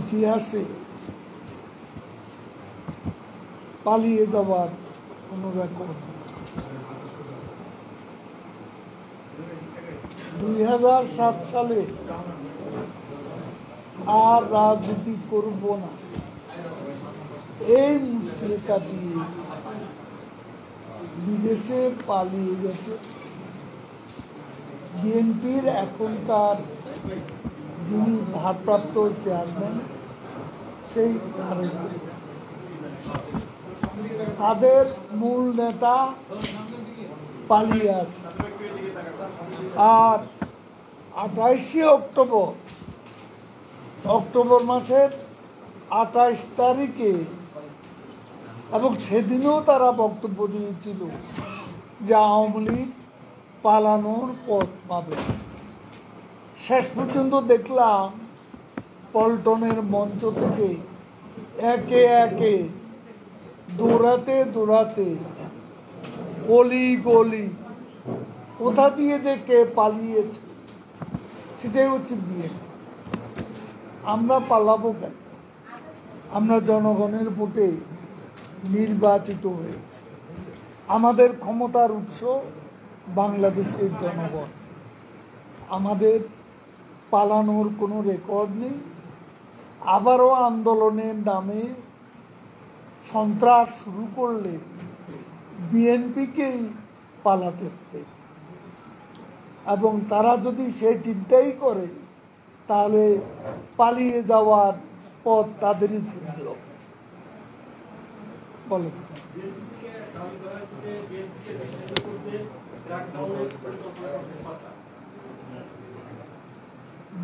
ইতিহাসে পালিয়ে যাওয়ার কোনো রেকর্ড নেই। 2007 সালে আর রাজনীতি করব না এই মুসলেকা দিয়ে বিদেশে পালিয়ে গেছে বিএনপির এখনকার যিনি ভারপ্রাপ্ত চেয়ারম্যান সেই তাদের মূল নেতা পালিয়ে আছে। আর 28 অক্টোবর মাসের 28 তারিখে এবং সেদিনও তারা বক্তব্য দিয়েছিল যে আওয়ামী লীগ পালানোর পথ পাবে। শেষ পর্যন্ত দেখলাম পল্টনের মঞ্চ থেকে একে একে দৌড়াতে গলি গলি কোথা দিয়ে যে কে পালিয়েছে সেটাই হচ্ছে বিয়ে। আমরা পালাবো কেন? আমরা জনগণের ভোটে নির্বাচিত হয়েছি। আমাদের ক্ষমতার উৎস বাংলাদেশের জনগণ। আমাদের পালানোর কোনো রেকর্ড নেই। আবারও আন্দোলনের নামে সন্ত্রাস শুরু করলে বিএনপিকেই পালাতে হবে এবং তারা যদি সে চিন্তাই করে তাহলে পালিয়ে যাওয়ার পথ তাদেরই খুঁজতে হবে। বলে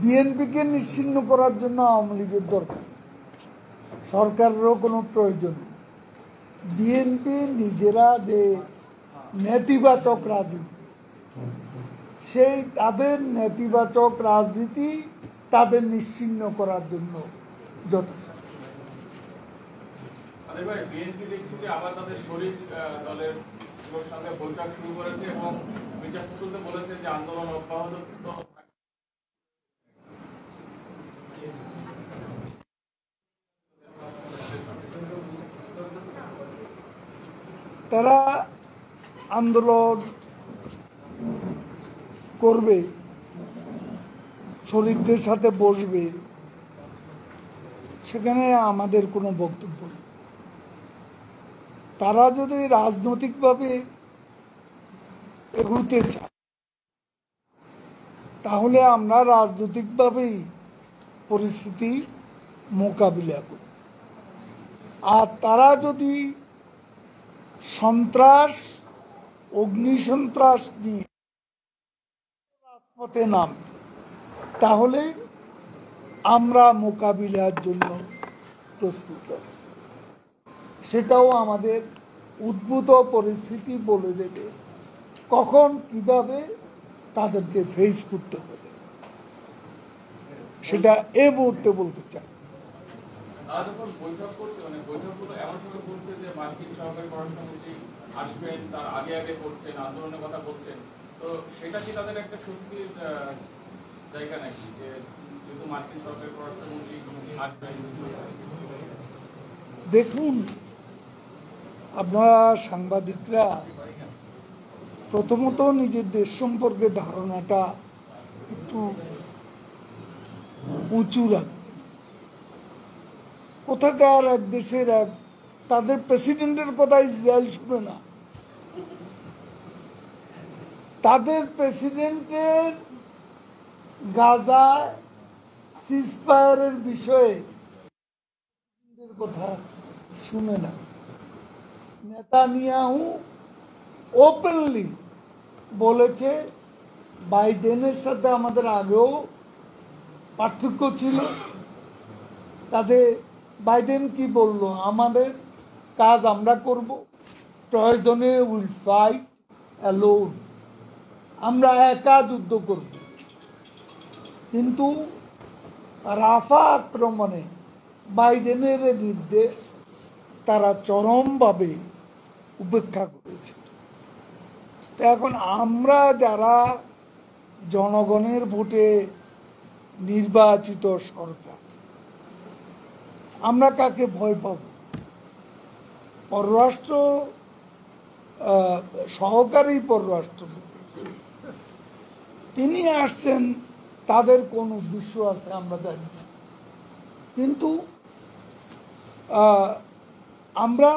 বিএনপিকে নিশ্চিহ্ন করার জন্য আওয়ামী লীগের দরকার, সরকারেরও কোনো প্রয়োজন। বিএনপি নিজেরা যে নেতিবাচক রাজনীতি, সেই তাদের নেতিবাচক রাজনীতি তাদের নিশ্চিহ্ন করার জন্য যথেষ্ট। বিএনপি দেখছি যে আবার তাদের শরিক দলের সঙ্গে বৈঠক শুরু করেছে এবং বিচারপতিতে বলেছে যে আন্দোলন অব্যাহত। তারা আন্দোলন করবে, শরিকদের সাথে বসবে, সেখানে আমাদের কোনো বক্তব্য নেই। তারা যদি রাজনৈতিকভাবে এগোতে চায় তাহলে আমরা রাজনৈতিকভাবেই পরিস্থিতি মোকাবিলা করি। আর তারা যদি সন্ত্রাস, অগ্নিসন্ত্রাস নিয়ে রাজপথে নামে তাহলে আমরা মোকাবিলার জন্য প্রস্তুত আছি। সেটাও আমাদের উদ্ভূত পরিস্থিতি বলে দেবে কখন কিভাবে তাদেরকে ফেস করতে হবে, সেটা এ মুহূর্তে বলতে চাই। বৈঠক করছে, মানে বৈঠকগুলো এমন ভাবে করছে যে মার্কিন সহকারী পররাষ্ট্রমন্ত্রী আসবেন, তার আগে করছেন, আন্দোলনের কথা বলছেন। তো সেটা কি তাদের একটা শক্তির জায়গা নাকি যে যেহেতু মার্কিন সরকারের পররাষ্ট্রমন্ত্রী আসবেন? দেখুন, আপনারা সাংবাদিকরা প্রথমত নিজের দেশ সম্পর্কে ধারণাটা একটু উঁচু রাখবেন। কোথাকার এক দেশের তাদের প্রেসিডেন্টের কথা ইসরায়েল শুনে না। তাদের প্রেসিডেন্টের গাজা সিজফায়ারের বিষয়ে কথা শুনে না। নেতানিয়াহু ওপেনলি বলেছে বাইডেনের সাথে আমাদের আগেও পার্থক্য ছিল। কাজে বাইডেন কি বলল, আমাদের কাজ আমরা করব, প্রয়োজনে উইল ফাইট অ্যালোন, আমরা একা যুদ্ধ করব। কিন্তু রাফা আক্রমণে বাইডেনের নির্দেশ তারা চরমভাবে উপেক্ষা করেছে। তো এখন আমরা যারা জনগণের ভোটে নির্বাচিত সরকার, আমরা কাকে ভয় পাব? পররাষ্ট্র সহকারী পররাষ্ট্র তিনি আসছেন, তাদের কোন উদ্দেশ্য আছে আমরা জানি না। কিন্তু আমরা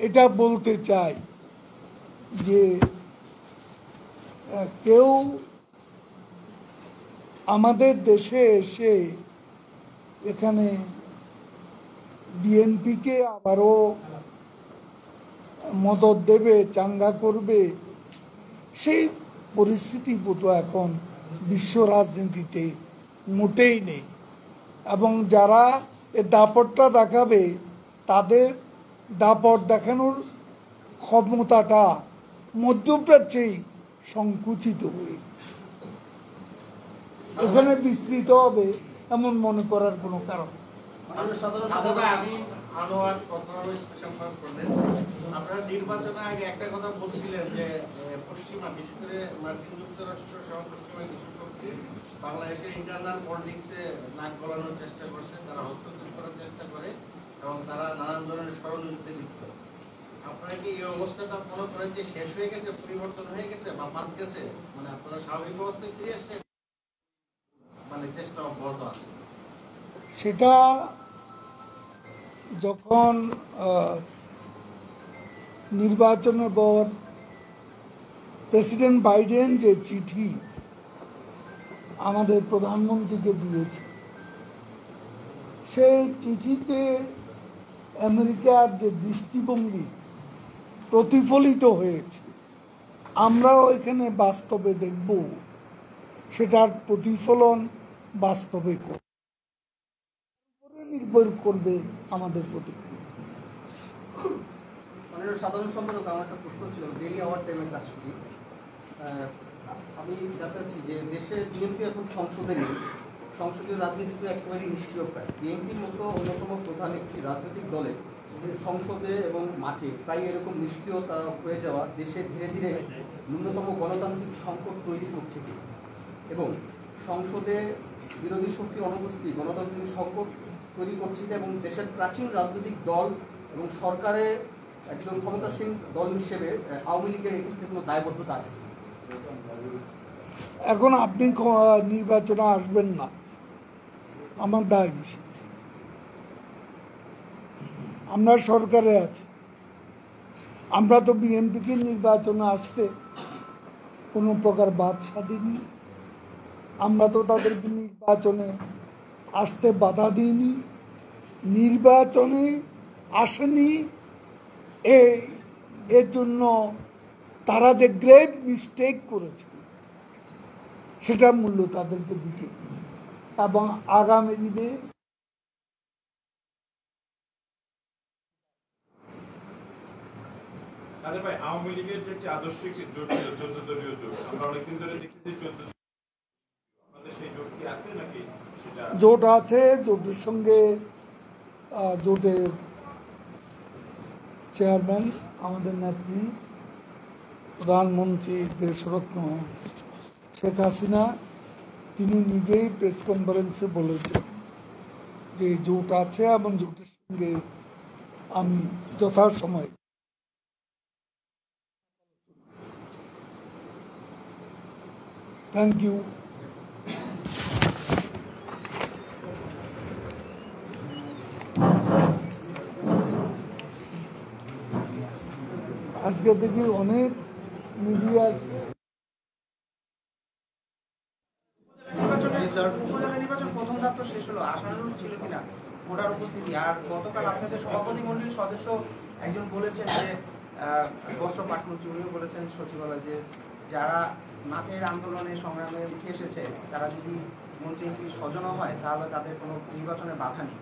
এটা বলতে চাই যে কেউ আমাদের দেশে এসে এখানে বিএনপিকে আবারও মদত দেবে, চাঙ্গা করবে, সেই পরিস্থিতি বোধ এখন বিশ্ব রাজনীতিতে মোটেই নেই। এবং যারা এ দাপটটা দেখাবে, তাদের দাপট দেখানোর ক্ষমতাটা মধ্যপ্রাচ্যেই সংকুচিত হয়ে গেছে। এখানে বিস্তৃত হবে এমন মনে করার কোনো কারণ। আপনারা নির্বাচনের আগে একটা কথা বলছিলেন যে পশ্চিমা, বিশেষ করে মার্কিন যুক্তরাষ্ট্র সহ পশ্চিমা কিছু শক্তি বাংলাদেশের ইন্টারনাল পলিটিক্সে নাক গলানোর চেষ্টা করছে, তারা হস্তক্ষেপ করার চেষ্টা করে এবং তারা নানান ধরনের ষড়যন্ত্রে লিপ্ত। আপনারা কি এই অবস্থাটা মনে করেন যে শেষ হয়ে গেছে, পরিবর্তন হয়ে গেছে বা বাদ গেছে, মানে আপনারা স্বাভাবিক অবস্থায় ফিরে এসছে, মানে চেষ্টা অব্যাহত আছে? সেটা যখন নির্বাচনের পর প্রেসিডেন্ট বাইডেন যে চিঠি আমাদের প্রধানমন্ত্রীকে দিয়েছে, সেই চিঠিতে আমেরিকার যে দৃষ্টিভঙ্গি প্রতিফলিত হয়েছে, আমরাও এখানে বাস্তবে দেখব সেটার প্রতিফলন বাস্তবে নির্ভর করবে আমাদের প্রতিক্রিয়া। সাধারণ সম্পাদক, আমার একটা প্রশ্ন ছিল, ডেইলি আওয়ার টাইমের কাজ করি। আমি জানতে চাচ্ছি যে দেশে বিএনপি এখন সংসদে নেই, সংসদীয় রাজনীতি তো একেবারেই নিষ্ক্রিয় প্রায়। বিএনপির মতো অন্যতম প্রধান একটি রাজনৈতিক দলে সংসদে এবং মাঠে প্রায় এরকম নিষ্ক্রিয়তা হয়ে যাওয়া দেশে ধীরে ধীরে ন্যূনতম গণতান্ত্রিক সংকট তৈরি করছে কি, এবং সংসদে বিরোধী শক্তির অনুপস্থিতি গণতান্ত্রিক সংকট তৈরি করছে এবং দেশের প্রাচীন রাজনৈতিক দল এবং সরকারের একজন ক্ষমতাসীন দল হিসেবে আওয়ামী লীগের এক্ষেত্রে কোনো দায়বদ্ধতা আছে? এখন আপনি নির্বাচনে আসবেন না, আমার দায় বেশি। আমরা সরকারে আছি, আমরা তো বিএনপিকে নির্বাচনে আসতে কোনো প্রকার বাধা দিইনি, আমরা তো তাদেরকে নির্বাচনে আসতে বাধা দিইনি। নির্বাচনে আসেনি এর জন্য তারা যে গ্রেট মিস্টেক করেছে সেটা মূল্য তাদেরকে দিতে হবে। এবং আগামী দিনে আওয়ামী লীগের যে আদর্শিক জোট ছিল 14 দলীয় জোট, আমরা অনেকদিন ধরে দেখতেছি 14 আমাদের সেই জোট কি আছে নাকি? জোট আছে, জোটের সঙ্গে জোটের চেয়ারম্যান আমাদের নেত্রী প্রধানমন্ত্রী দেশরত্ন শেখ হাসিনা, তিনি নিজেই প্রেস কনফারেন্সে বলেছেন যে জোট আছে এবং জোটের সঙ্গে আমি যথাসময়ে। Thank you. আজকে দেখি অনেক মিডিয়া নির্বাচন প্রথম ধাপ তো শেষ হলো, আশানুরূপ ছিল কিনা ভোটার উপস্থিতি? আর গতকাল আপনাদের সভাপতি মন্ডলীর সদস্য একজন বলেছেন যে বস্ত্র পাটমন্ত্রী, উনিও বলেছেন সচিবালয় যে যারা মাঠের আন্দোলনে সংগ্রামে উঠে এসেছে তারা যদি মন্ত্রী স্বজন হয় তাহলে তাদের কোনো নির্বাচনে বাধা নেই।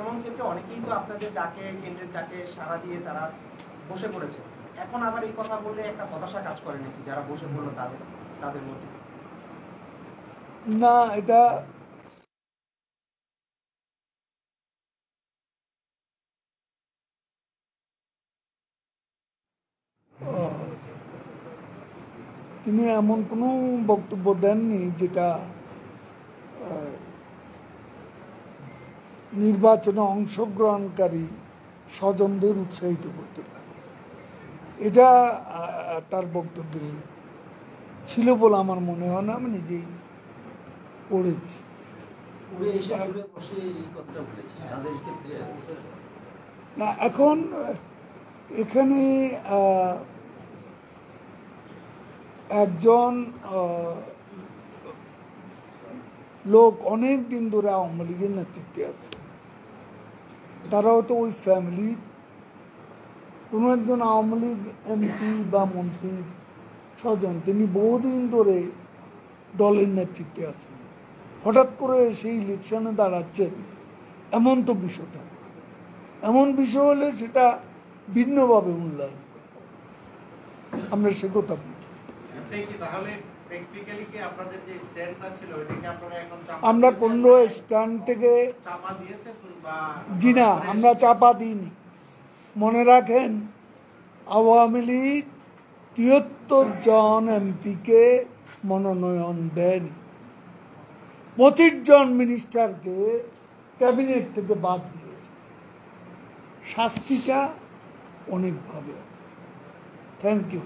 এমন ক্ষেত্রে অনেকেই তো আপনাদের ডাকে, কেন্দ্রের ডাকে সাড়া দিয়ে তারা বসে পড়েছে। এখন আবার এই কথা বললে একটা হতাশা কাজ করে নাকি যারা বসে পড়লো তাদের মধ্যে? না, এটা তিনি এমন কোনো বক্তব্য দেননি যেটা নির্বাচনে অংশগ্রহণকারী স্বজনদের উৎসাহিত করতে পারে। এটা তার বক্তব্যে ছিল বলে আমার মনে হয় না, আমি নিজেই পড়েছি। উড়ে এসে ঘুরে বসে এই কথাটা বলেছে তাদের ক্ষেত্রে। না, এখন এখানে একজন লোক অনেক দিন ধরে আওয়ামী লীগের নেতৃত্বে আছে, তারাও তো ওই ফ্যামিলির কোনো একজন আওয়ামী লীগ এমপি বা মন্ত্রীর স্বজন, তিনি বহুদিন ধরে দলের নেতৃত্বে আছেন। হঠাৎ করে সেই ইলেকশনে দাঁড়াচ্ছেন, এমন তো বিষয়টা না। এমন বিষয় হলে সেটা ভিন্নভাবে মূল্যায়ন করব, আমরা সে কথা বলছি। আপনি কি তাহলে প্র্যাকটিক্যালি কি আপনাদের যে স্ট্যান্ডটা ছিল ওইটাকে আপনারা এখন আমরা 15 স্ট্যান্ড থেকে চাপা দিয়েছেন বা জি না, আমরা চাপা দিইনি। মনে রাখেন, আওয়ামী লীগ 73 জন এমপিকে মনোনয়ন দেয়নি, 25 জন মিনিস্টারকে ক্যাবিনেট থেকে বাদ দিয়েছে। শাস্তিটা অনেকভাবে। Thank you.